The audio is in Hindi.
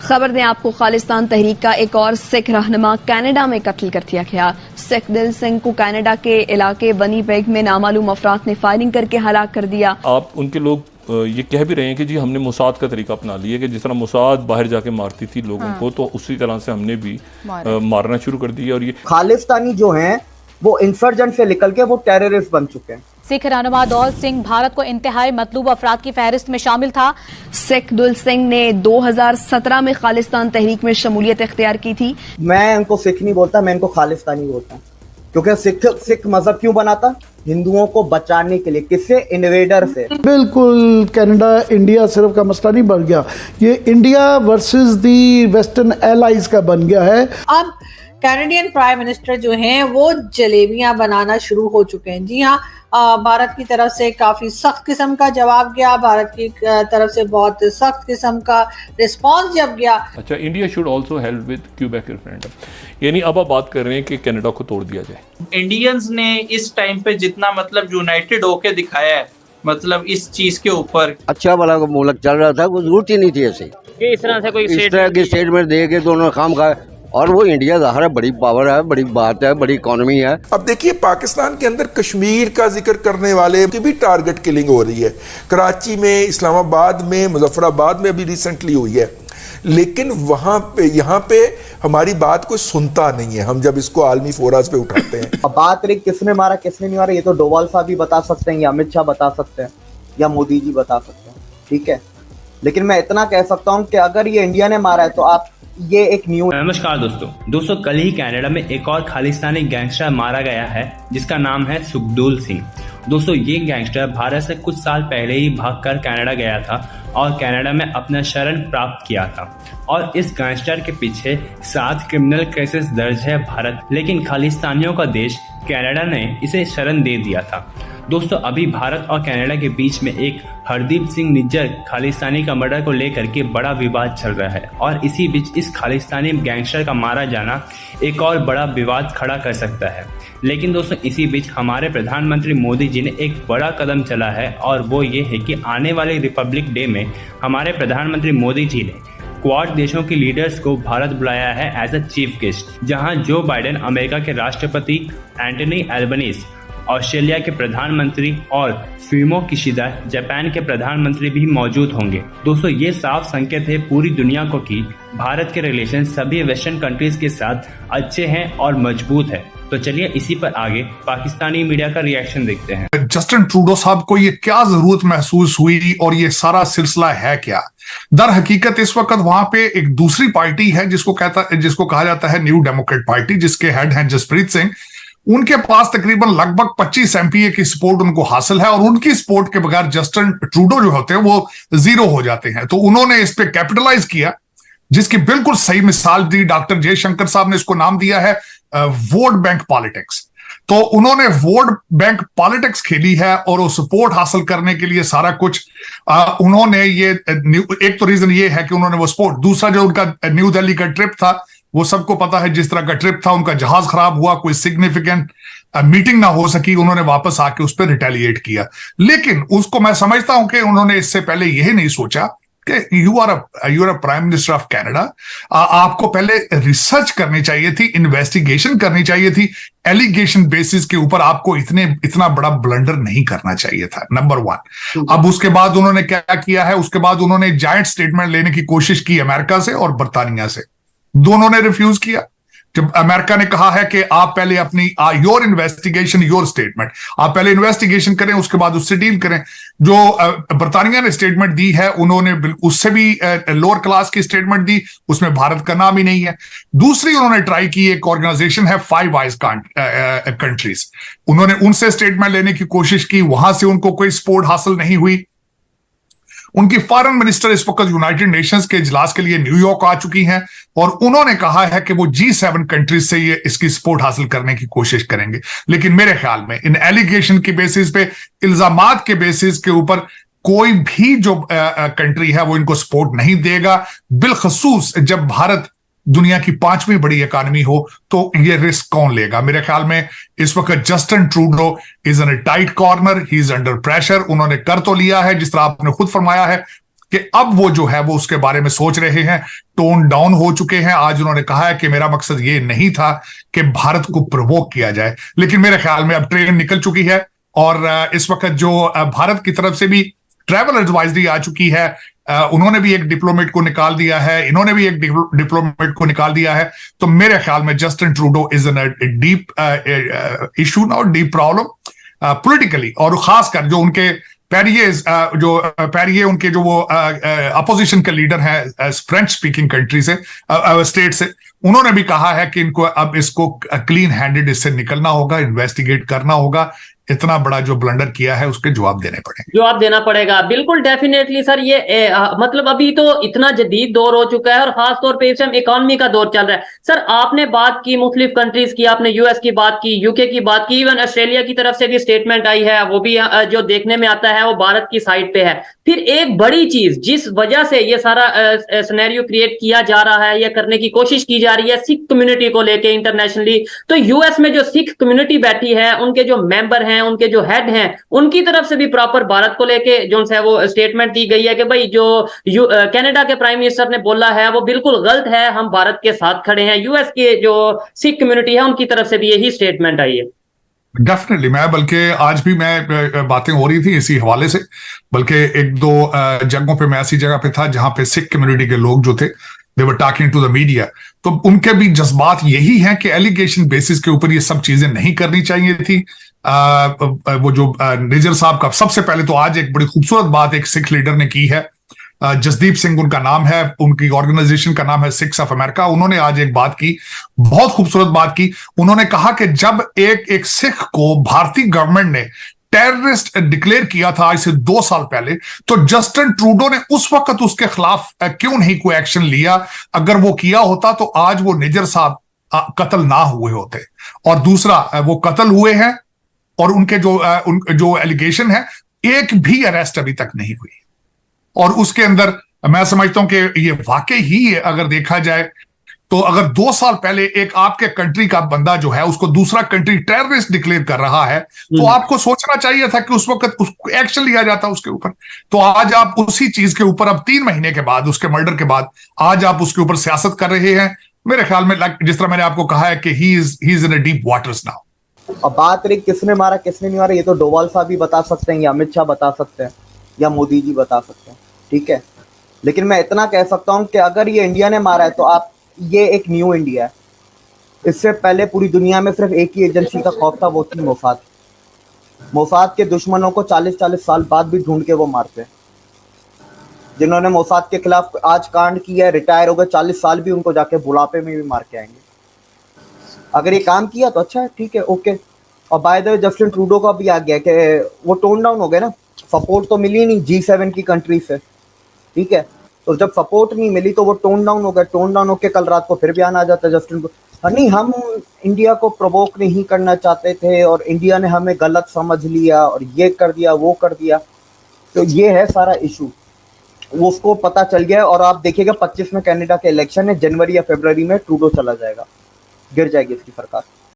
खबर दें आपको, खालिस्तान तहरीक का एक और सिख रहनुमा कनाडा में कत्ल कर दिया गया। सिख दिल सिंह को कनाडा के इलाके विनिपेग में नामालूम अफराद ने फायरिंग करके हलाक कर दिया। आप उनके लोग ये कह भी रहे हैं कि जी हमने मुसाद का तरीका अपना लिया कि जिस तरह मुसाद बाहर जाके मारती थी लोगों को, तो उसी तरह से हमने भी मारना शुरू कर दिया। और ये खालिस्तानी जो हैं वो इंसर्जेंट से निकल के वो टेररिस्ट बन चुके हैं। सिख रहनुमा दौल सिंह भारत को इंतहाई मतलूब अफराद की फहरिस्त में शामिल था। सिख दुल सिंह ने 2017 में खालिस्तान तहरीक में शमूलियत इख्तियार की थी। मैं इनको सिख नहीं बोलता, मैं इनको खालिस्तानी बोलता हूँ, क्योंकि सिख मजहब क्यों बना था? हिंदुओं को बचाने के लिए। किससे? इन्वेडर से। बिल्कुल कनाडा इंडिया सिर्फ का मसला नहीं बन गया, ये India versus the western allies का बन गया है। अब कैनेडियन प्राइम मिनिस्टर जो हैं वो जलेबियां बनाना शुरू हो चुके हैं। जी हाँ, भारत की तरफ से काफी सख्त किस्म का जवाब गया, भारत की तरफ से बहुत सख्त किस्म का रिस्पांस जब गया। अच्छा, India should also help with Quebec referendum, यानी अब आप बात कर रहे हैं कि कनाडा को तोड़ दिया जाए। इंडियंस ने इस टाइम पे जितना मतलब यूनाइटेड होके दिखाया है, मतलब इस चीज के ऊपर अच्छा भला मुल्क चल रहा था, वो जरूरत ही नहीं थी ऐसे इस तरह से कोई इस तरह की स्टेटमेंट दे के दोनों काम का। और वो इंडिया ज़ाहिर है बड़ी पावर है, बड़ी बात है, बड़ी इकोनॉमी है। अब देखिए पाकिस्तान के अंदर कश्मीर का जिक्र करने वाले की भी टारगेट किलिंग हो रही है। कराची में, इस्लामाबाद में, मुजफ्फराबाद में अभी रिसेंटली हुई है, लेकिन वहां पे यहाँ पे हमारी बात कोई सुनता नहीं है। हम जब इसको आलमी फोरस पे उठाते हैं। अब बात रही किसने मारा किसने नहीं मारा, ये तो डोवाल साहब भी बता सकते हैं, या अमित शाह बता सकते हैं, या मोदी जी बता सकते हैं, ठीक है। लेकिन मैं इतना कह सकता हूँ कि अगर ये इंडिया ने मारा है तो आप ये एक न्यूज। नमस्कार दोस्तों, कल ही कनाडा में एक और खालिस्तानी गैंगस्टर मारा गया है जिसका नाम है सुखदुल सिंह। दोस्तों, ये गैंगस्टर भारत से कुछ साल पहले ही भागकर कनाडा गया था और कनाडा में अपना शरण प्राप्त किया था। और इस गैंगस्टर के पीछे 7 क्रिमिनल केसेस दर्ज है भारत, लेकिन खालिस्तानियों का देश कनाडा ने इसे शरण दे दिया था। दोस्तों, अभी भारत और कनाडा के बीच में एक हरदीप सिंह निज्जर खालिस्तानी का मर्डर को लेकर के बड़ा विवाद चल रहा है और इसी बीच इस खालिस्तानी गैंगस्टर का मारा जाना एक और बड़ा विवाद खड़ा कर सकता है। लेकिन दोस्तों, इसी बीच हमारे प्रधानमंत्री मोदी जी ने एक बड़ा कदम चला है और वो ये है कि आने वाले रिपब्लिक डे में हमारे प्रधानमंत्री मोदी जी ने क्वाड देशों के लीडर्स को भारत बुलाया है एज अ चीफ गेस्ट, जहां जो बाइडेन अमेरिका के राष्ट्रपति, एंटनी एल्बनीज ऑस्ट्रेलिया के प्रधानमंत्री और फुमियो किशिदा जापान के प्रधानमंत्री भी मौजूद होंगे। दोस्तों, ये साफ संकेत है पूरी दुनिया को कि भारत के रिलेशन सभी वेस्टर्न कंट्रीज के साथ अच्छे हैं और मजबूत है। तो चलिए इसी पर आगे पाकिस्तानी मीडिया का रिएक्शन देखते हैं। जस्टिन ट्रूडो साहब को ये क्या जरूरत महसूस हुई और ये सारा सिलसिला है क्या? दर हकीकत इस वक्त वहां पे एक दूसरी पार्टी है जिसको कहा जाता है न्यू डेमोक्रेट पार्टी, जिसके हेड हैं जसप्रीत सिंह। उनके पास तकरीबन लगभग 25 एमपीए की सपोर्ट उनको हासिल है और उनकी सपोर्ट के बगैर जस्टिन ट्रूडो जो होते हैं वो जीरो हो जाते हैं। तो उन्होंने इस पे कैपिटलाइज किया, जिसकी बिल्कुल सही मिसाल दी। डॉक्टर जयशंकर साहब ने इसको नाम दिया है वोट बैंक पॉलिटिक्स। तो उन्होंने वोट बैंक पॉलिटिक्स खेली है और वो सपोर्ट हासिल करने के लिए सारा कुछ उन्होंने ये एक तो रीजन ये है कि उन्होंने वो सपोर्ट, दूसरा जो उनका न्यू दिल्ली का ट्रिप था वो सबको पता है जिस तरह का ट्रिप था, उनका जहाज खराब हुआ, कोई सिग्निफिकेंट मीटिंग ना हो सकी, उन्होंने वापस आके उस पर रिटेलिएट किया। लेकिन उसको मैं समझता हूं कि उन्होंने इससे पहले यही नहीं सोचा कि you are a prime minister of Canada, आपको पहले रिसर्च करनी चाहिए थी, इन्वेस्टिगेशन करनी चाहिए थी, एलिगेशन बेसिस के ऊपर आपको इतना बड़ा ब्लंडर नहीं करना चाहिए था, नंबर 1। अब उसके बाद उन्होंने क्या किया है, उसके बाद उन्होंने जायंट स्टेटमेंट लेने की कोशिश की अमेरिका से और बर्तानिया से, दोनों ने रिफ्यूज किया। जब अमेरिका ने कहा है कि आप पहले अपनी योर इन्वेस्टिगेशन योर स्टेटमेंट, आप पहले इन्वेस्टिगेशन करें उसके बाद उससे डील करें। जो बर्तानिया ने स्टेटमेंट दी है उन्होंने उससे भी लोअर क्लास की स्टेटमेंट दी, उसमें भारत का नाम ही नहीं है। दूसरी उन्होंने ट्राई की, एक ऑर्गेनाइजेशन है फाइव आइज कंट्रीज, उन्होंने उनसे स्टेटमेंट लेने की कोशिश की, वहां से उनको कोई सपोर्ट हासिल नहीं हुई। उनकी फॉरेन मिनिस्टर इस वक्त यूनाइटेड नेशंस के इजलास के लिए न्यूयॉर्क आ चुकी हैं और उन्होंने कहा है कि वो G7 कंट्रीज से ये इसकी सपोर्ट हासिल करने की कोशिश करेंगे। लेकिन मेरे ख्याल में इन एलिगेशन की बेसिस पे, इल्जामात के बेसिस के ऊपर कोई भी जो कंट्री है वो इनको सपोर्ट नहीं देगा, बिलखसूस जब भारत दुनिया की 5वीं बड़ी इकोनॉमी हो तो ये रिस्क कौन लेगा? मेरे ख्याल में इस वक्त Justin Trudeau is in a tight corner, he is under pressure. उन्होंने कर तो लिया है, जिस तरह आपने खुद फरमाया है कि अब वो जो है वो उसके बारे में सोच रहे हैं, टोन डाउन हो चुके हैं। आज उन्होंने कहा है कि मेरा मकसद ये नहीं था कि भारत को प्रोवोक किया जाए, लेकिन मेरे ख्याल में अब ट्रेन निकल चुकी है और इस वक्त जो भारत की तरफ से भी ट्रैवल एडवाइजरी आ चुकी है, उन्होंने भी एक डिप्लोमेट को निकाल दिया है, इन्होंने भी एक डिप्लोमेट को निकाल दिया है। तो मेरे ख्याल में Justin Trudeau is an deep issue now, deep problem politically, और खासकर जो उनके पैरिये उनके जो वो अपोजिशन के लीडर हैं फ्रेंच स्पीकिंग कंट्री से, स्टेट से, उन्होंने भी कहा है कि इनको अब इसको क्लीन हैंडेड इससे निकलना होगा, इन्वेस्टिगेट करना होगा। इतना बड़ा जो ब्लंडर किया है उसके जवाब देने पड़ेंगे, जवाब देना पड़ेगा। बिल्कुल डेफिनेटली सर, ये मतलब अभी तो इतना जदीद दौर हो चुका है और खास तौर पे इस टाइम इकोनॉमी का दौर चल रहा है। सर आपने बात की मुख्तलिफ कंट्रीज की, आपने यूएस की बात की, यूके की बात की, इवन ऑस्ट्रेलिया की तरफ से भी स्टेटमेंट आई है, वो भी जो देखने में आता है वो भारत की साइड पे है। फिर एक बड़ी चीज जिस वजह से ये सारा सिनेरियो क्रिएट किया जा रहा है या करने की कोशिश की जा रही है सिख कम्युनिटी को लेके इंटरनेशनली, तो यूएस में जो सिख कम्युनिटी बैठी है, उनके जो मेंबर हैं, उनके जो हेड हैं, उनकी तरफ से भी प्रॉपर भारत को लेके जो है वो स्टेटमेंट दी गई है कि भाई जो कनाडा के प्राइम मिनिस्टर ने बोला है वो बिल्कुल गलत है, हम भारत के साथ खड़े हैं। यूएस के जो सिख कम्युनिटी है उनकी तरफ से भी यही स्टेटमेंट आई है। डेफिनेटली, बल्कि आज भी मैं बातें हो रही थी इसी हवाले से, बल्कि एक दो जगहों पे मैं ऐसी जगह पे था जहां पे सिख कम्युनिटी के लोग जो थे they were talking to the media, तो उनके भी जज्बात यही हैं कि एलिगेशन बेसिस के ऊपर ये सब चीजें नहीं करनी चाहिए थी। वो जो निजर साहब का, सबसे पहले तो आज एक बड़ी खूबसूरत बात एक सिख लीडर ने की है, जसदीप सिंह उनका नाम है, उनकी ऑर्गेनाइजेशन का नाम है सिख्स ऑफ अमेरिका। उन्होंने आज एक बात की, बहुत खूबसूरत बात की। उन्होंने कहा कि जब एक सिख को भारतीय गवर्नमेंट ने टेररिस्ट डिक्लेयर किया था आज से 2 साल पहले, तो जस्टिन ट्रूडो ने उस वक्त उसके खिलाफ क्यों नहीं कोई एक्शन लिया? अगर वो किया होता तो आज वो निजर साहब कत्ल ना हुए होते। और दूसरा, वो कत्ल हुए हैं और उनके जो एलिगेशन है, एक भी अरेस्ट अभी तक नहीं हुई। और उसके अंदर मैं समझता हूं कि ये वाकई ही अगर देखा जाए तो अगर 2 साल पहले एक आपके कंट्री का बंदा जो है उसको दूसरा कंट्री टेररिस्ट डिक्लेयर कर रहा है, तो आपको सोचना चाहिए था कि उस वक्त एक्शन लिया जाता उसके ऊपर। तो आज आप उसी चीज के ऊपर अब 3 महीने के बाद, उसके मर्डर के बाद, आज आप उसके ऊपर सियासत कर रहे हैं। मेरे ख्याल में जिस तरह मैंने आपको कहा है कि he is in a deep waters now. अब बात रही किसने मारा किसने नहीं मारा, ये तो डोवाल साहब भी बता सकते हैं, या अमित शाह बता सकते हैं, या मोदी जी बता सकते हैं, ठीक है। लेकिन मैं इतना कह सकता हूं कि अगर ये इंडिया ने मारा है तो आप, ये एक न्यू इंडिया है। इससे पहले पूरी दुनिया में सिर्फ एक ही एजेंसी का खौफ था, वो थी मोसाद। मोसाद के दुश्मनों को 40-40 साल बाद भी ढूंढ के वो मारते हैं। जिन्होंने मोसाद के खिलाफ आज कांड किया है, रिटायर हो गए, 40 साल भी उनको जाके बुढ़ापे में भी मार के आएंगे। अगर ये काम किया तो अच्छा है, ठीक है, ओके। और by the way Justin Trudeau का भी आ गया कि वो टोन डाउन हो गया ना, सपोर्ट तो मिली नहीं G7 की कंट्री से, ठीक है। तो जब सपोर्ट नहीं मिली तो वो टोन डाउन हो गया। टोन डाउन होकर कल रात को फिर बयान आ जाता है जस्टिन को, नहीं हम इंडिया को प्रोवोक नहीं करना चाहते थे और इंडिया ने हमें गलत समझ लिया और ये कर दिया वो कर दिया। तो ये है सारा इशू, वो उसको पता चल गया। और आप देखिएगा 25 में कनाडा के इलेक्शन है, जनवरी या फरवरी में ट्रूडो चला जाएगा, गिर जाएगी इसकी सरकार।